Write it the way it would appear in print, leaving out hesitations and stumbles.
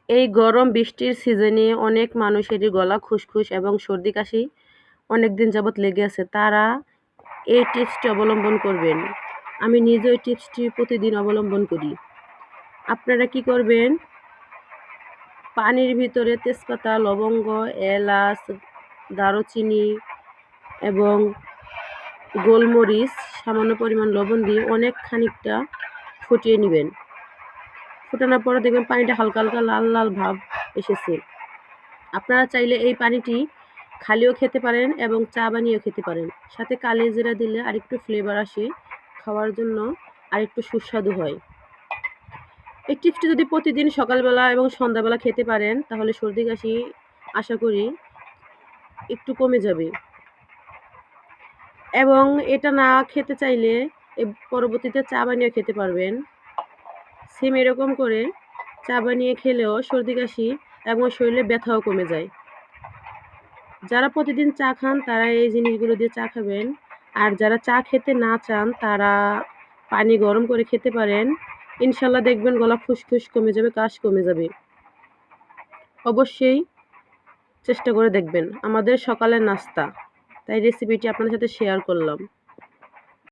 এই গরম বৃষ্টির সিজনে অনেক মানুষেরই গলা খুসখুস এবং সর্দি কাশি অনেক দিন যাবৎ লেগে আছে। তারা এই টিপসটি অবলম্বন করবেন। আমি নিজেও এই টিপসটি প্রতিদিন অবলম্বন করি। আপনারা কি করবেন, পানির ভিতরে তেজপাতা, লবঙ্গ, এলাচ, দারুচিনি এবং গোলমরিচ, সামান্য পরিমাণ লবণ দিয়ে অনেক খানিকটা ফুটিয়ে নেবেন। ফোটানোর পরে দেখবেন পানিটা হালকা হালকা লাল লাল ভাব এসেছে। আপনারা চাইলে এই পানিটি খালিও খেতে পারেন এবং চা বানিয়েও খেতে পারেন। সাথে কালিজিরা জিরা দিলে আরেকটু ফ্লেভার আসে, খাওয়ার জন্য আরেকটু সুস্বাদু হয়। এই টিপসটি যদি প্রতিদিন সকালবেলা এবং সন্ধ্যাবেলা খেতে পারেন তাহলে সর্দি কাশি আশা করি একটু কমে যাবে। এবং এটা না খেতে চাইলে পরবর্তীতে চা বানিয়ে খেতে পারবেন। সেম এরকম করে চা বানিয়ে খেলেও সর্দি কাশি এবং শরীরে ব্যথাও কমে যায়। যারা প্রতিদিন চা খান তারা এই জিনিসগুলো দিয়ে চা খাবেন। আর যারা চা খেতে না চান তারা পানি গরম করে খেতে পারেন। ইনশাল্লাহ দেখবেন গলা খুসখুস কমে যাবে, কাশ কমে যাবে। অবশ্যই চেষ্টা করে দেখবেন। আমাদের সকালের নাস্তা, তাই রেসিপিটি আপনাদের সাথে শেয়ার করলাম।